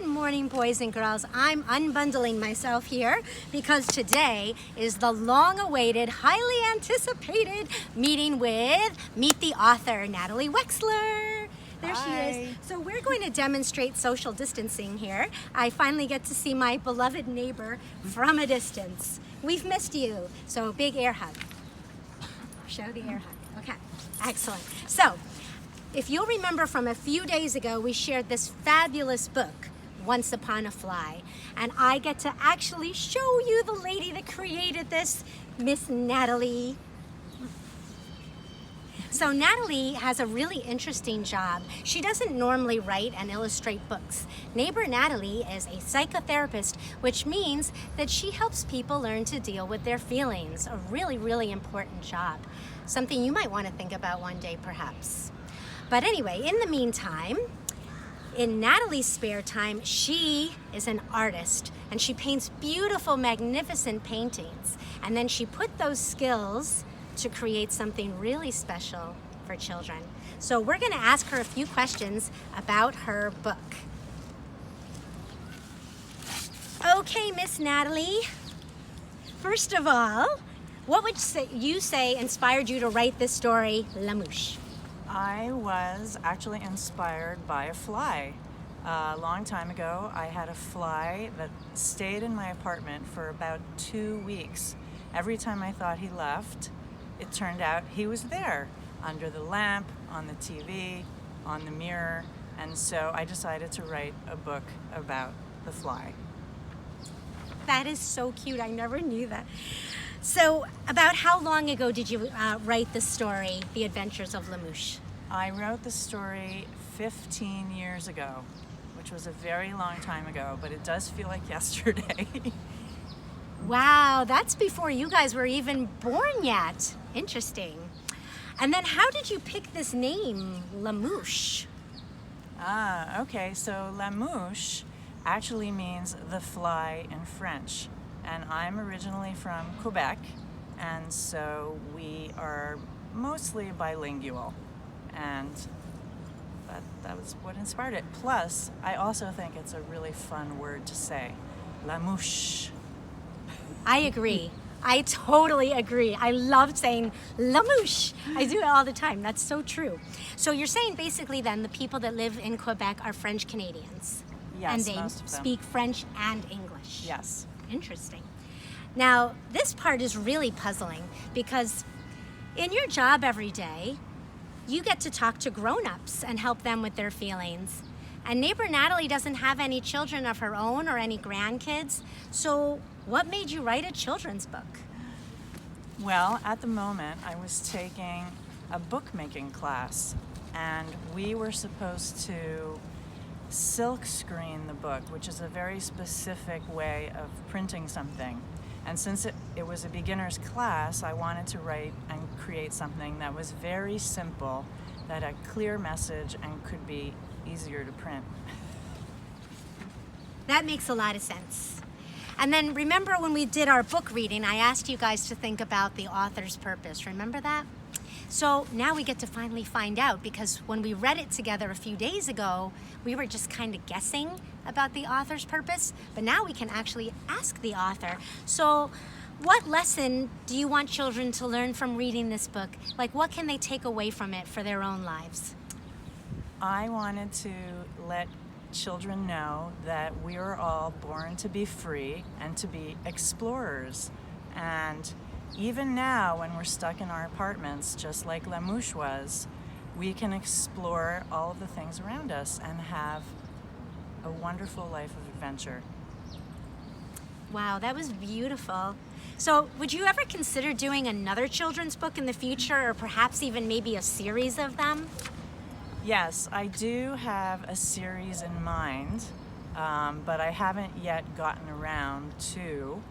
morning, boys and girls. I'm unbundling myself here because today is the long-awaited, highly anticipated meeting with Meet the Author, Natalie Wexler. There she is. So we're going to demonstrate social distancing here. I finally get to see my beloved neighbor from a distance. We've missed you, so big air hug. Show the air hug. Okay, excellent. So, if you'll remember from a few days ago, we shared this fabulous book, Once Upon a Fly, and I get to actually show you the lady that created this, Miss Natalie. So Natalie has a really interesting job. She doesn't normally write and illustrate books. Neighbor Natalie is a psychotherapist, which means that she helps people learn to deal with their feelings. A really, really important job. Something you might want to think about one day, perhaps. But anyway, in the meantime, in Natalie's spare time, she is an artist and she paints beautiful, magnificent paintings. And then she put those skills to create something really special for children. So we're going to ask her a few questions about her book. Okay, Miss Natalie. First of all, what would you say inspired you to write this story, LaMouche? I was actually inspired by a fly. A long time ago, I had a fly that stayed in my apartment for about 2 weeks. Every time I thought he left, it turned out he was there, under the lamp, on the TV, on the mirror, and so I decided to write a book about the fly. That is so cute. I never knew that. So, about how long ago did you write the story, The Adventures of LaMouche? I wrote the story 15 years ago, which was a very long time ago, but it does feel like yesterday. Wow, that's before you guys were even born yet. Interesting. And then how did you pick this name, LaMouche? Okay, so LaMouche actually means the fly in French. And I'm originally from Quebec, and so we are mostly bilingual. And that was what inspired it. Plus, I also think it's a really fun word to say, LaMouche. I agree. I totally agree. I love saying LaMouche. I do it all the time. That's so true. So you're saying basically then the people that live in Quebec are French Canadians. Yes, and they most of them speak French and English. Yes. Interesting. Now, this part is really puzzling because in your job every day, you get to talk to grown-ups and help them with their feelings. And neighbor Natalie doesn't have any children of her own or any grandkids. So what made you write a children's book? Well, at the moment, I was taking a bookmaking class, and we were supposed to silk screen the book, which is a very specific way of printing something. And since it was a beginner's class, I wanted to write and create something that was very simple, that had a clear message and could be easier to print. That makes a lot of sense. And then remember when we did our book reading, I asked you guys to think about the author's purpose. Remember that? So now we get to finally find out, because when we read it together a few days ago, we were just kind of guessing about the author's purpose, but now we can actually ask the author. So what lesson do you want children to learn from reading this book? Like, what can they take away from it for their own lives? I wanted to let children know that we are all born to be free and to be explorers. And even now, when we're stuck in our apartments, just like LaMouche was, we can explore all of the things around us and have a wonderful life of adventure. Wow, that was beautiful. So would you ever consider doing another children's book in the future, or perhaps even maybe a series of them? Yes, I do have a series in mind, but I haven't yet gotten around to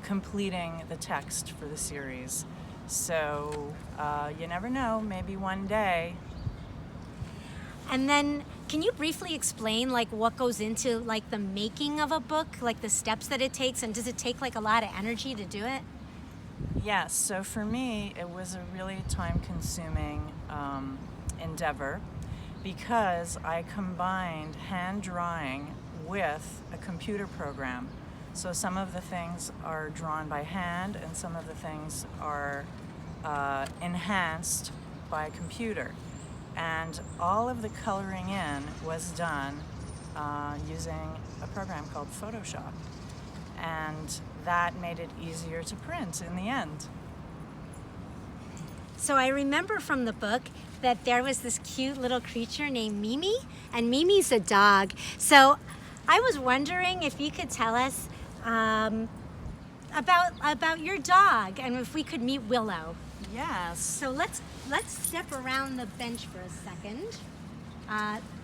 completing the text for the series. So you never know, maybe one day. And then can you briefly explain like what goes into like the making of a book, like the steps that it takes, and does it take like a lot of energy to do it? Yes, so for me it was a really time-consuming endeavor because I combined hand drawing with a computer program. So some of the things are drawn by hand and some of the things are enhanced by a computer. And all of the coloring in was done using a program called Photoshop. And that made it easier to print in the end. So I remember from the book that there was this cute little creature named Mimi, and Mimi's a dog. So I was wondering if you could tell us about your dog, and if we could meet Willow. Yes. So let's step around the bench for a second.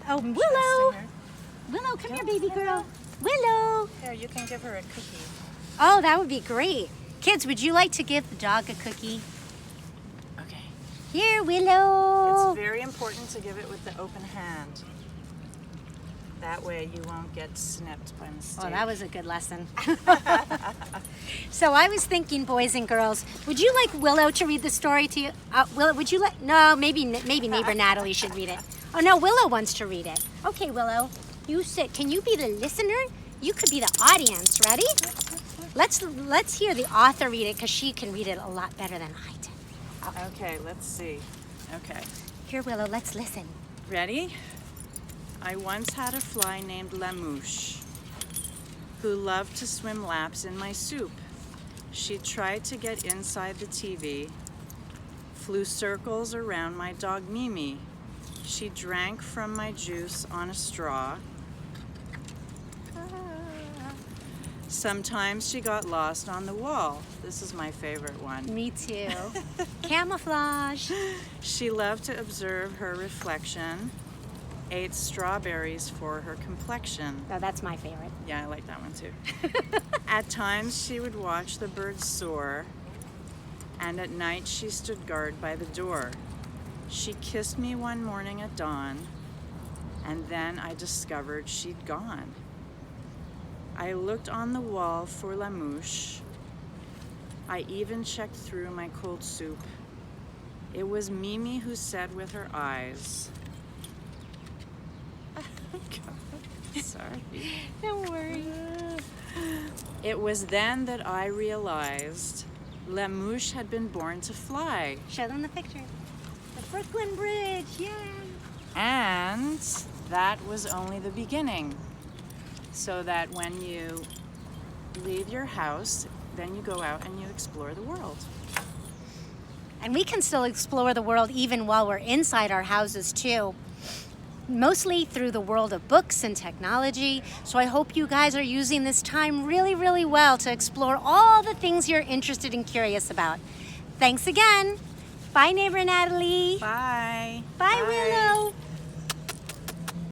Oh, Willow! Willow, come here, baby girl. Willow! Here, you can give her a cookie. Oh, that would be great. Kids, would you like to give the dog a cookie? Okay. Here, Willow. It's very important to give it with the open hand. That way you won't get snipped by mistake. Oh, that was a good lesson. So I was thinking, boys and girls, would you like Willow to read the story to you? Willow, would you like? No, maybe neighbor Natalie should read it. Oh no, Willow wants to read it. Okay, Willow, you sit. Can you be the listener? You could be the audience. Ready? Let's hear the author read it because she can read it a lot better than I did. Okay, let's see. Okay. Here, Willow, let's listen. Ready? I once had a fly named LaMouche who loved to swim laps in my soup. She tried to get inside the TV, flew circles around my dog Mimi. She drank from my juice on a straw. Sometimes she got lost on the wall. This is my favorite one. Me too. Camouflage. She loved to observe her reflection, ate strawberries for her complexion. Oh, that's my favorite. Yeah, I like that one too. At times she would watch the birds soar, and at night she stood guard by the door. She kissed me one morning at dawn, and then I discovered she'd gone. I looked on the wall for LaMouche. I even checked through my cold soup. It was Mimi who said with her eyes, sorry. Don't worry. It was then that I realized LaMouche had been born to fly. Show them the picture. The Brooklyn Bridge, yay! And that was only the beginning. So that when you leave your house, then you go out and you explore the world. And we can still explore the world even while we're inside our houses too. Mostly through the world of books and technology. So I hope you guys are using this time really, really well to explore all the things you're interested and curious about. Thanks again. Bye, neighbor Natalie. Bye. Bye, Willow.